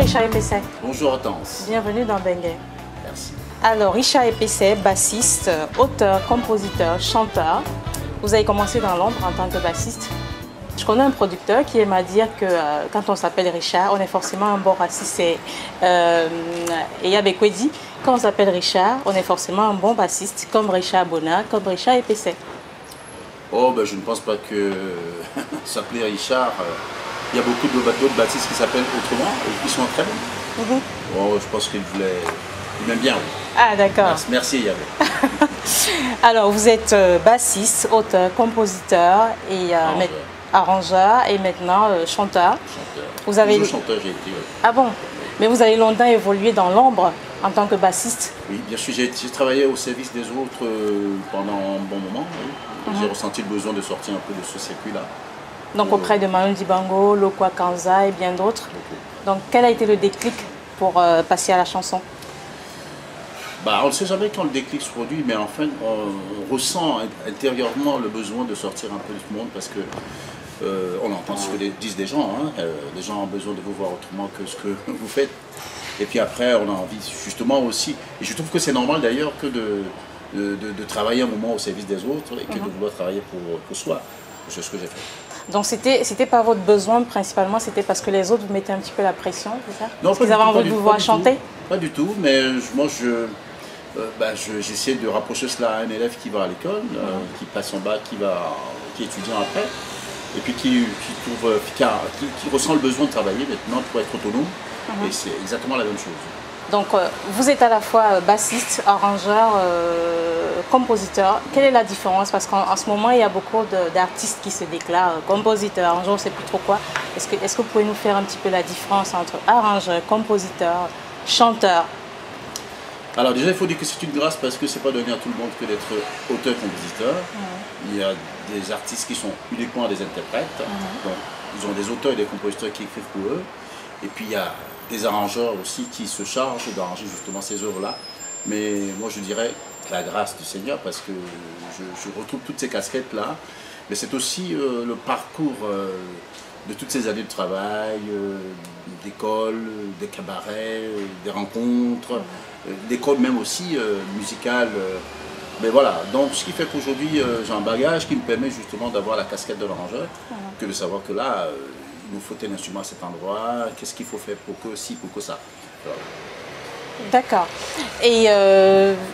Richard Epessay. Bonjour Hortense. Bienvenue dans Bengue. Merci. Alors, Richard Epessay, bassiste, auteur, compositeur, chanteur. Vous avez commencé dans l'ombre en tant que bassiste. Je connais un producteur qui aime à dire que quand on s'appelle Richard, on est forcément un bon raciste. C'est Yabekwedi. Quand on s'appelle Richard, on est forcément un bon bassiste, comme Richard Bona, comme Richard Epessay. Oh, ben, je ne pense pas que s'appeler Richard. Il y a beaucoup d'autres bassistes qui s'appellent autrement et qui sont très bons. Oh, je pense qu'il voulait. Il m'aime bien. Oui. Ah, d'accord. Merci Yabé. Alors, vous êtes bassiste, auteur, compositeur et arrangeur et maintenant chanteur. Vous avez... Toujours chanteur, j'ai été. Ah bon? Mais vous avez longtemps évolué dans l'ombre en tant que bassiste. Oui, bien sûr, j'ai travaillé au service des autres pendant un bon moment. Oui. J'ai ressenti le besoin de sortir un peu de ce circuit-là. Donc auprès de Manu Dibango, Lokwa Kanza et bien d'autres. Donc quel a été le déclic pour passer à la chanson? Bah, on ne sait jamais quand le déclic se produit, mais enfin, on ressent intérieurement le besoin de sortir un peu de ce monde parce que on entend ce que disent des gens. Hein. Les gens ont besoin de vous voir autrement que ce que vous faites. Et puis après, on a envie justement aussi, et je trouve que c'est normal d'ailleurs que de travailler un moment au service des autres et que de vouloir travailler pour soi. C'est ce que j'ai fait. Donc c'était pas votre besoin principalement, c'était parce que les autres vous mettaient un petit peu la pression, c'est ça? Non, parce qu'ils avaient envie de vous voir chanter? Pas du tout, mais moi j'essaie de rapprocher cela à un élève qui va à l'école, qui passe son bac, qui est étudiant après, et puis qui ressent le besoin de travailler maintenant pour être autonome, et c'est exactement la même chose. Donc vous êtes à la fois bassiste, arrangeur, compositeur. Quelle est la différence? Parce qu'en ce moment, il y a beaucoup d'artistes qui se déclarent compositeurs, arrangeurs, on ne sait plus trop quoi. Est-ce que vous pouvez nous faire un petit peu la différence entre arrangeur, compositeur, chanteur? Alors déjà, il faut dire que c'est une grâce parce que c'est pas donné à tout le monde que d'être auteur-compositeur. Il y a des artistes qui sont uniquement des interprètes. Donc, ils ont des auteurs et des compositeurs qui écrivent pour eux. Et puis il y a des arrangeurs aussi qui se chargent d'arranger justement ces œuvres-là. Mais moi je dirais la grâce du Seigneur parce que je retrouve toutes ces casquettes-là. Mais c'est aussi le parcours de toutes ces années de travail, d'école, des cabarets, des rencontres, d'école même aussi musicale. Mais voilà, donc ce qui fait qu'aujourd'hui j'ai un bagage qui me permet justement d'avoir la casquette de l'arrangeur, que de savoir que là, il nous faut tel instrument à cet endroit, qu'est-ce qu'il faut faire pour que ci, pour que ça. D'accord. Et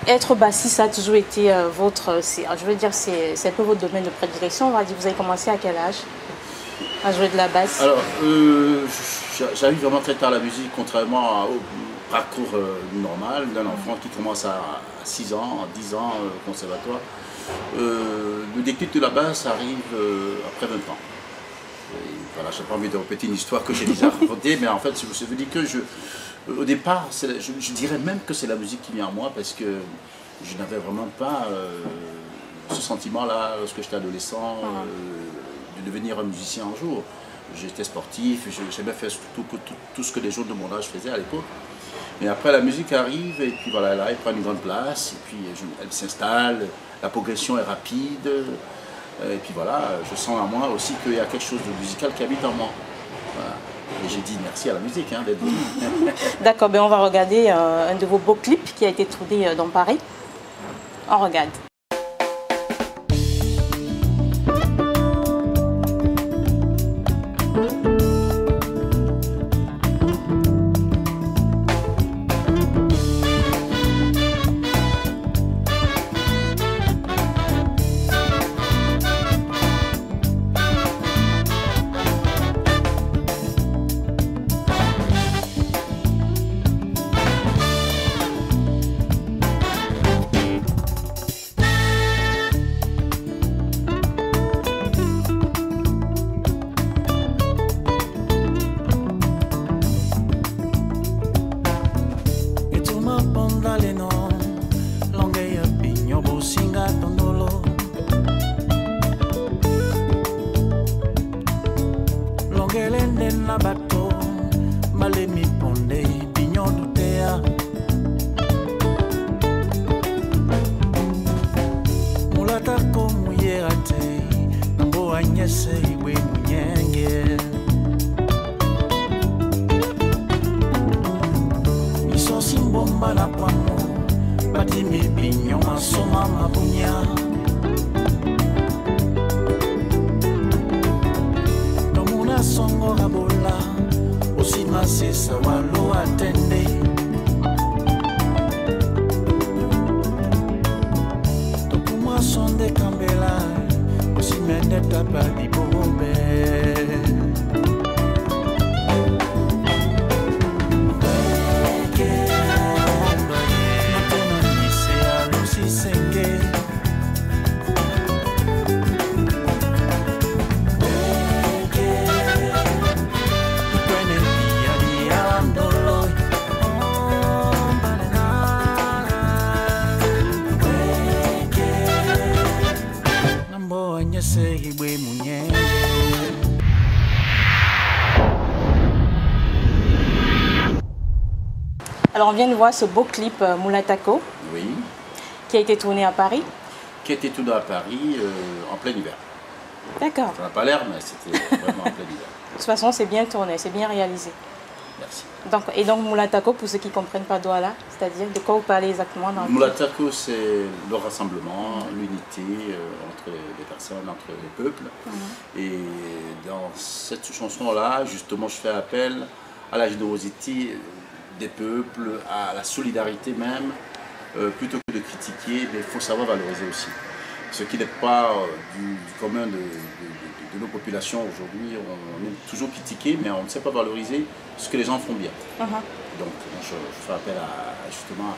être bassiste, ça a toujours été votre, je veux dire, c'est un peu votre domaine de prédilection. On va dire, vous avez commencé à quel âge à jouer de la basse? Alors, j'arrive vraiment très tard à la musique, contrairement au parcours normal d'un enfant qui commence à 6 ans, à 10 ans au conservatoire. Le déclic de la basse arrive après 20 ans. Voilà, je n'ai pas envie de répéter une histoire que j'ai déjà racontée, mais en fait, je veux dire que au départ, je dirais même que c'est la musique qui vient en moi parce que je n'avais vraiment pas ce sentiment-là lorsque j'étais adolescent de devenir un musicien un jour. J'étais sportif, j'aimais faire tout ce que les jeunes de mon âge faisaient à l'époque. Mais après, la musique arrive et puis voilà, là, elle prend une grande place et puis elle s'installe, la progression est rapide. Et puis voilà, je sens en moi aussi qu'il y a quelque chose de musical qui habite en moi. Voilà. Et j'ai dit merci à la musique d'être venue. D'accord, ben on va regarder un de vos beaux clips qui a été tourné dans Paris. On regarde. na pamo batimi binyo masoma mabunya tomuna songo rabola osima sesa walo atende tokuma sonde kambela osimende tapa di bombe Alors on vient de voir ce beau clip Mulatako, Oui. qui a été tourné à Paris. Qui était tout à Paris en plein hiver. D'accord. Ça n'a pas l'air, mais c'était vraiment en plein hiver. De toute façon, c'est bien tourné, c'est bien réalisé. Merci. Donc Mulatako, pour ceux qui ne comprennent pas Douala, c'est-à-dire de quoi vous parlez exactement dans le clip? Mulatako, c'est le rassemblement, l'unité entre les personnes, entre les peuples. Et dans cette chanson-là, justement, je fais appel à la générosité des peuples, à la solidarité même, plutôt que de critiquer, mais il faut savoir valoriser aussi. Ce qui n'est pas du commun de nos populations aujourd'hui. On est toujours critiqué, mais on ne sait pas valoriser ce que les gens font bien. Donc je fais appel justement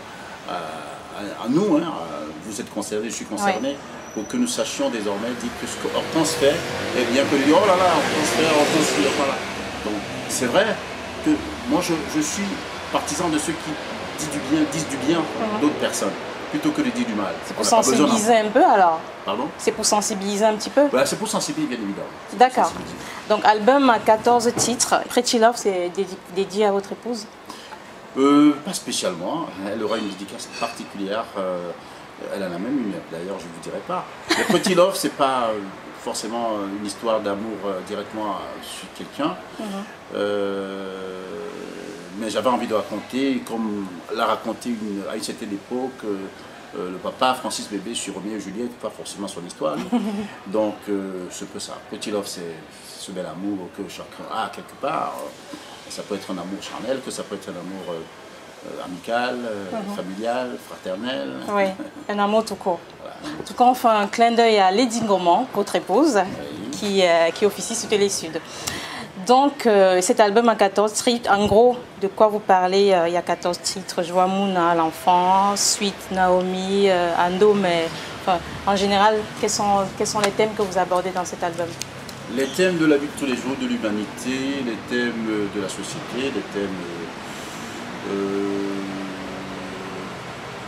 à nous, hein, vous êtes concernés, je suis concerné, pour que nous sachions désormais dire que ce que Hortense fait, et bien que lui, oh là là, Hortense fait, Hortense, voilà. Donc c'est vrai que moi je suis partisan de ceux qui disent du bien d'autres personnes, plutôt que de dire du mal. C'est pour sensibiliser un peu alors? Pardon? C'est pour sensibiliser un petit peu? Voilà, c'est pour sensibiliser, bien évidemment. D'accord. Donc album à 14 titres. Pretty Love, c'est dédié à votre épouse? Pas spécialement. Elle aura une dédicace particulière. Elle en a même une, d'ailleurs, je ne vous dirai pas. Le Pretty Love, c'est pas forcément une histoire d'amour directement sur quelqu'un. Mais j'avais envie de raconter, comme l'a raconté à une certaine époque, le papa Francis Bébé sur Roméo et Juliette, pas forcément son histoire. Donc c'est peu ça. Pretty Love, c'est ce bel amour que chacun a quelque part. Ça peut être un amour charnel, que ça peut être un amour amical, familial, fraternel. Oui, un amour tout court. Voilà. En tout cas, on fait un clin d'œil à Lady Ngoman, votre épouse, qui officie sur Télé Sud. Donc cet album a 14 titres, en gros de quoi vous parlez, il y a 14 titres, je vois Mouna, l'enfant, Suite, Naomi, Ando, mais enfin, en général, quels sont les thèmes que vous abordez dans cet album? Les thèmes de la vie de tous les jours, de l'humanité, les thèmes de la société, les thèmes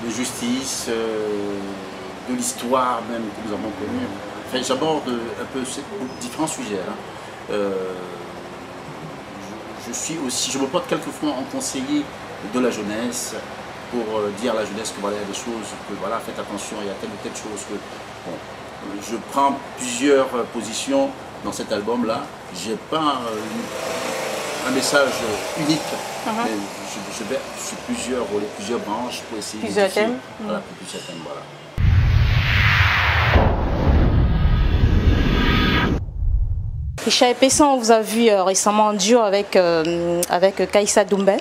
de justice, de l'histoire même que nous avons connue. Enfin, j'aborde un peu différents sujets. Hein. Je me porte quelquefois en conseiller de la jeunesse pour dire à la jeunesse que voilà, il y a des choses, que voilà, faites attention, il y a telle ou telle chose. Que, bon, je prends plusieurs positions dans cet album-là. Je n'ai pas un message unique, mais je vais sur plusieurs volets, plusieurs branches pour essayer plusieurs thèmes. Voilà, plusieurs thèmes, voilà. Richard Epessan, on vous a vu récemment en duo avec Kaïssa Doumbé.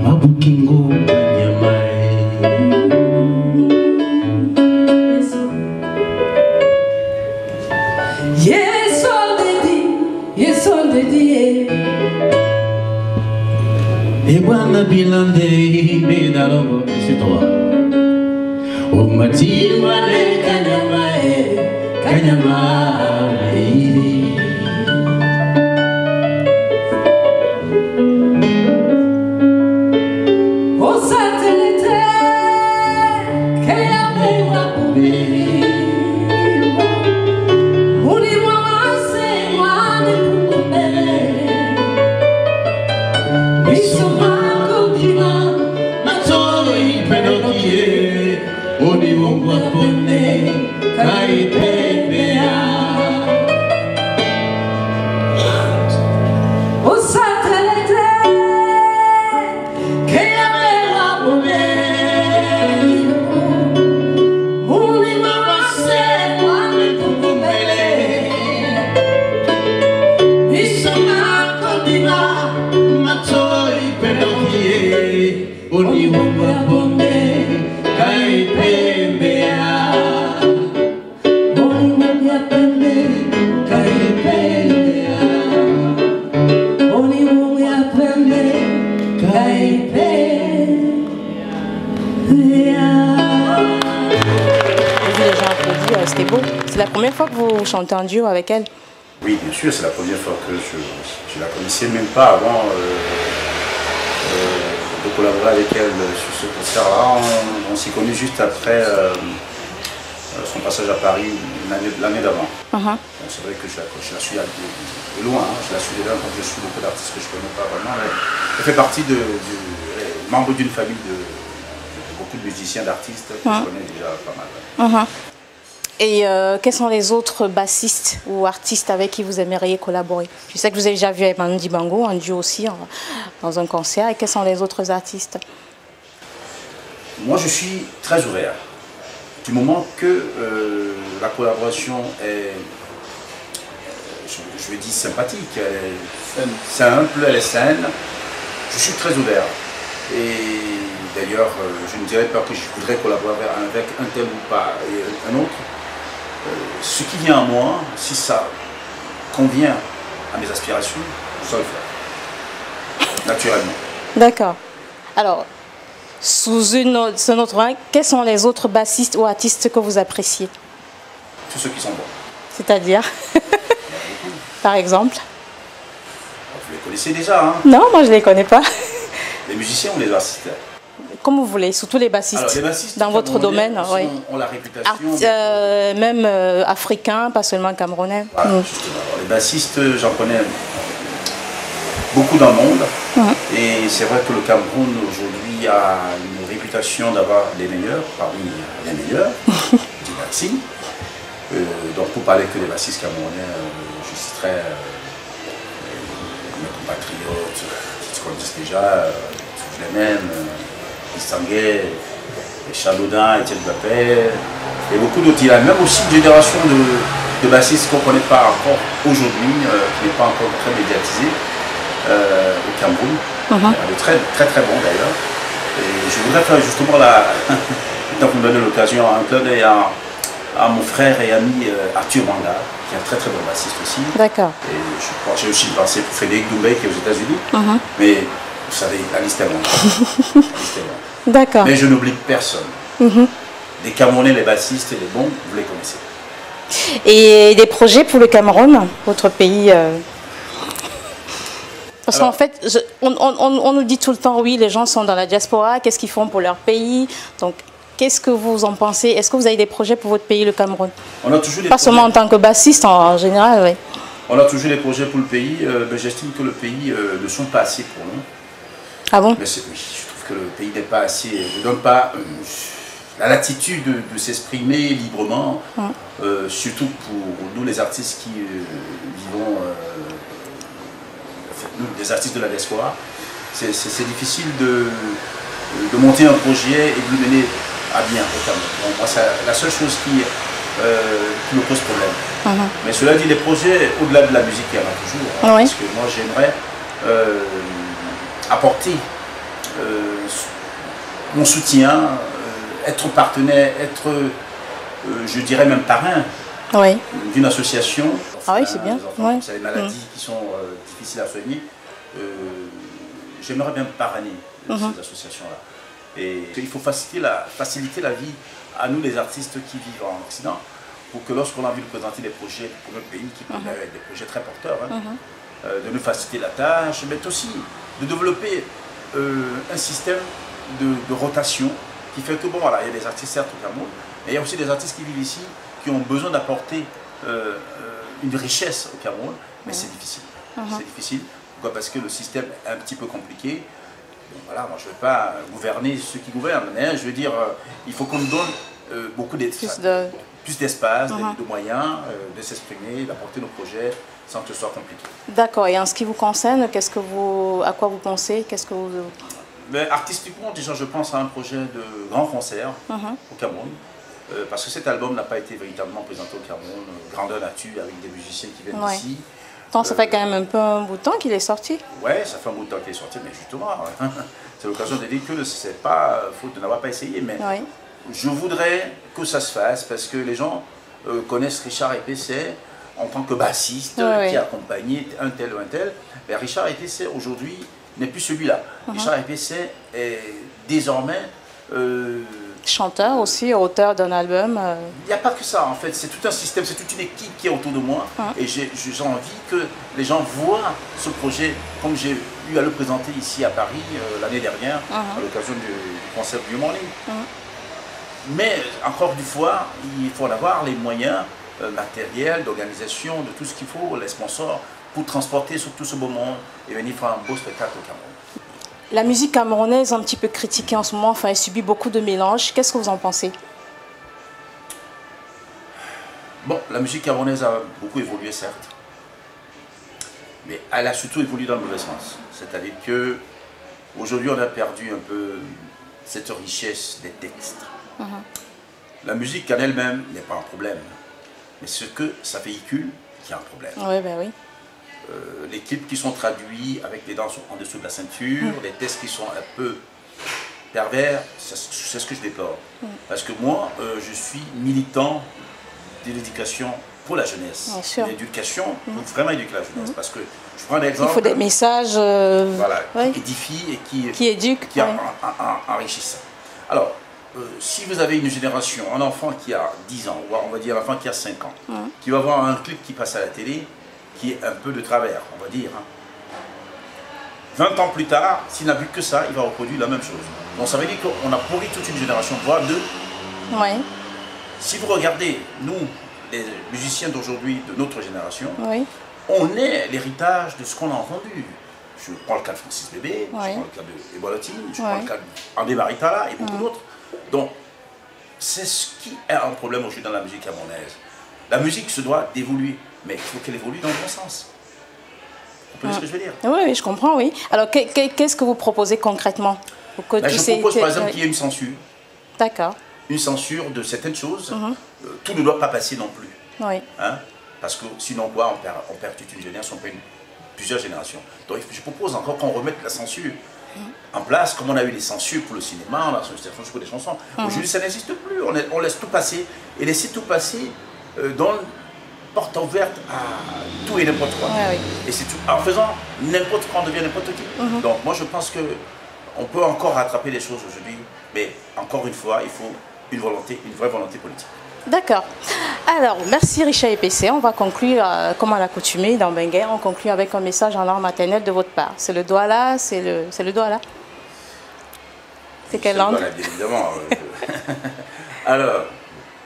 Mabukingo nyamae sont dédiés. Et Bwana Bilande Bedalogo, c'est toi. O Mati Wane Kanyama, Kanyama. Au satellite, C'était beau. C'est la première fois que vous chantez en duo avec elle? Oui, bien sûr, c'est la première fois que je la connaissais, même pas avant de collaborer avec elle sur ce concert-là. On s'est connus juste après son passage à Paris l'année d'avant. C'est vrai que je la suis de loin, hein. Je la suis de loin quand je suis beaucoup d'artistes que je ne connais pas vraiment. Elle fait partie membre d'une famille de beaucoup de musiciens, d'artistes que je connais déjà pas mal. Et quels sont les autres bassistes ou artistes avec qui vous aimeriez collaborer? Je sais que vous avez déjà vu avec Manu Dibango en duo aussi dans un concert. Et quels sont les autres artistes? Moi, je suis très ouvert. Du moment que la collaboration est, je vais dire, sympathique, elle est simple, elle est saine, je suis très ouvert. Et d'ailleurs, je ne dirais pas que je voudrais collaborer avec un tel ou pas et un autre. Ce qui vient à moi, si ça convient à mes aspirations, je dois le faire, naturellement. D'accord. Alors, sous ce autre rang, quels sont les autres bassistes ou artistes que vous appréciez? Tous ceux qui sont bons. C'est-à-dire? Par exemple? Vous les connaissez déjà, hein? Non, moi je ne les connais pas. Les musiciens ou les artistes? Comme vous voulez, surtout les bassistes. Alors, les bassistes dans votre domaine, oui. ont la réputation. Même africains, pas seulement camerounais. Voilà, justement. Alors, les bassistes, j'en connais beaucoup dans le monde. Et c'est vrai que le Cameroun aujourd'hui a une réputation d'avoir les meilleurs, parmi les meilleurs, du bassing. Donc pour parler que des bassistes camerounais, je citerai mes compatriotes, qui se connaissent déjà, je les mêmes. Istanguet, Chaloudin, Etienne Bapé, et beaucoup d'autres. Il y a même aussi une génération de bassistes qu'on ne connaît pas encore aujourd'hui, qui n'est pas encore très médiatisée au Cameroun. Elle est très très très bon d'ailleurs. Et je voudrais faire justement, tant que vous me donnez l'occasion, un clin d'œil à mon frère et ami Arthur Manga, qui est un très très bon bassiste aussi. D'accord. Et j'ai aussi pensé pour Frédéric Doumbé qui est aux États-Unis. Mais vous savez, la liste est longue. D'accord. Mais je n'oublie personne. Les Camerounais, les bassistes et les bons, vous les connaissez. Et des projets pour le Cameroun, votre pays Parce qu'en fait, on nous dit tout le temps, oui, les gens sont dans la diaspora, qu'est-ce qu'ils font pour leur pays? Donc, qu'est-ce que vous en pensez? Est-ce que vous avez des projets pour votre pays, le Cameroun? On a toujours des Pas seulement en tant que bassiste, en général, oui. On a toujours des projets pour le pays, mais j'estime que le pays ne sont pas assez pour nous. Ah bon? Mais oui, je trouve que le pays n'est pas assez, ne donne pas la latitude de s'exprimer librement, surtout pour nous les artistes qui vivons, nous les artistes de la diaspora. C'est difficile de monter un projet et de le mener à bien au Cameroun. Donc, moi, c'est la seule chose qui me pose problème. Mais cela dit, les projets, au-delà de la musique, il y en a toujours. Hein, parce que moi, j'aimerais apporter mon soutien, être partenaire, être, je dirais même parrain d'une association Ah oui, c'est bien. des enfants Ouais. qui ont des maladies qui sont difficiles à soigner. J'aimerais bien parrainer ces associations-là. Et il faut faciliter la vie à nous, les artistes qui vivent en Occident, pour que lorsqu'on a envie de présenter des projets pour notre pays, qui peuvent être des projets très porteurs, de nous faciliter la tâche, mais aussi de développer un système de rotation qui fait que, bon voilà, il y a des artistes certes au Cameroun, mais il y a aussi des artistes qui vivent ici, qui ont besoin d'apporter une richesse au Cameroun, mais c'est difficile. C'est difficile. Pourquoi? Parce que le système est un petit peu compliqué. Bon, voilà, moi je ne vais pas gouverner ceux qui gouvernent, mais je veux dire, il faut qu'on nous donne beaucoup d'espace, de moyens, de s'exprimer, d'apporter nos projets sans que ce soit compliqué. D'accord. Et en ce qui vous concerne, à quoi vous pensez? Mais artistiquement, déjà, je pense à un projet de grand concert au Cameroun. Parce que cet album n'a pas été véritablement présenté au Cameroun. Grandeur nature avec des musiciens qui viennent d'ici. Donc ça fait quand même un bout de temps qu'il est sorti. Ouais, ça fait un bout de temps qu'il est sorti, mais justement, c'est l'occasion de dire que c'est pas faute de n'avoir pas essayé. Mais je voudrais que ça se fasse parce que les gens connaissent Richard Epessay en tant que bassiste qui a accompagné un tel ou un tel. Mais Richard Epessay aujourd'hui n'est plus celui-là. Richard Epessay est désormais chanteur aussi, auteur d'un album. Il n'y a pas que ça en fait, c'est tout un système, c'est toute une équipe qui est autour de moi et j'ai envie que les gens voient ce projet comme j'ai eu à le présenter ici à Paris l'année dernière à l'occasion du concert du Morning. Mais encore une fois, il faut en avoir les moyens matériels, d'organisation, de tout ce qu'il faut, les sponsors pour transporter sur tout ce beau monde et venir faire un beau spectacle au Cameroun. La musique camerounaise est un petit peu critiquée en ce moment, enfin elle subit beaucoup de mélanges. Qu'est-ce que vous en pensez? Bon, la musique camerounaise a beaucoup évolué certes, mais elle a surtout évolué dans le mauvais sens. C'est-à-dire que aujourd'hui on a perdu un peu cette richesse des textes. La musique en elle-même n'est pas un problème, mais ce que ça véhicule qui est un problème. Oui, ben oui. Les clips qui sont traduits avec les danses en dessous de la ceinture, les textes qui sont un peu pervers, c'est ce que je déplore. Parce que moi, je suis militant de l'éducation pour la jeunesse. L'éducation, pour vraiment éduquer la jeunesse. Parce que je prends un exemple. Il faut des messages qui édifient et qui éduquent, qui enrichissent. Alors, si vous avez une génération, un enfant qui a 10 ans, ou on va dire un enfant qui a 5 ans, qui va voir un clip qui passe à la télé, qui est un peu de travers, on va dire. 20 ans plus tard, s'il n'a vu que ça, il va reproduire la même chose. Donc ça veut dire qu'on a pourri toute une génération, voire deux. Si vous regardez, nous, les musiciens d'aujourd'hui, de notre génération, on est l'héritage de ce qu'on a entendu. Je prends le cas de Francis Bébé, je prends le cas de Ebolotine, je prends le cas d'André Maritala et beaucoup d'autres. Donc, c'est ce qui est un problème aujourd'hui dans la musique camerounaise. La musique se doit d'évoluer, mais il faut qu'elle évolue dans le bon sens. Vous comprenez ce que je veux dire? Oui, je comprends, oui. Alors, qu'est-ce que vous proposez concrètement? Je propose par exemple qu'il y ait une censure. D'accord. Une censure de certaines choses. Tout ne doit pas passer non plus. Hein? Parce que sinon, quoi, on perd toute une génération, on perd plusieurs générations. Donc, je propose encore qu'on remette la censure en place, comme on a eu les censures pour le cinéma, on a eu certaines choses pour les chansons. Aujourd'hui, ça n'existe plus. On laisse tout passer. Et laisser tout passer dans porte ouverte à tout et n'importe quoi. Et c'est tout. En faisant n'importe quoi, on devient n'importe qui. Donc, moi, je pense qu'on peut encore rattraper les choses aujourd'hui. Mais encore une fois, il faut une vraie volonté politique. D'accord. Alors, merci Richard Epessay. On va conclure, comme à l'accoutumée dans Benguet, on conclut avec un message en langue maternelle de votre part. C'est le doigt là, c'est le doigt là. C'est quelle langue? Bien évidemment. Alors,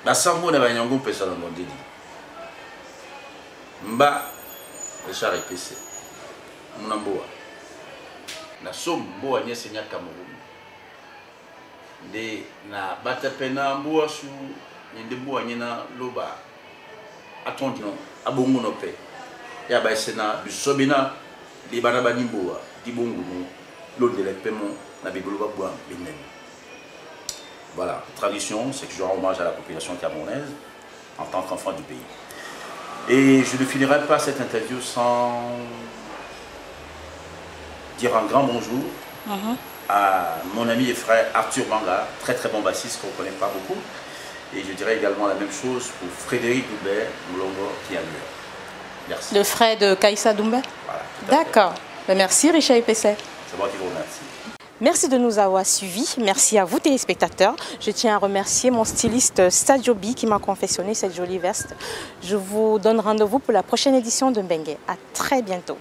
la sango ne va y avoir personne dans le délit. Mba, Richard Epessay. Mnamboa. Na somme, mboa nye senya Cameroun. De na batapena mboa su nyende mboa nye na loba. Atondi no, abongo no pe. Ya ba sena bisobina li bana bani mboa, di bongo no, l'autre de l'épémon na biboloba boa benen. Voilà, tradition, c'est que je rends hommage à la population camerounaise en tant qu'enfant du pays. Et je ne finirai pas cette interview sans dire un grand bonjour à mon ami et frère Arthur Manga, très très bon bassiste qu'on ne connaît pas beaucoup. Et je dirais également la même chose pour Frédéric Doubert, Moulongo, qui est à New York. Merci. Le frère de Kaïssa Doumbé. Voilà. D'accord. Ben, merci Richard Epesset. C'est moi qui vous remercie. Merci de nous avoir suivis. Merci à vous téléspectateurs. Je tiens à remercier mon styliste Stadio B qui m'a confectionné cette jolie veste. Je vous donne rendez-vous pour la prochaine édition de Mbengue. À très bientôt.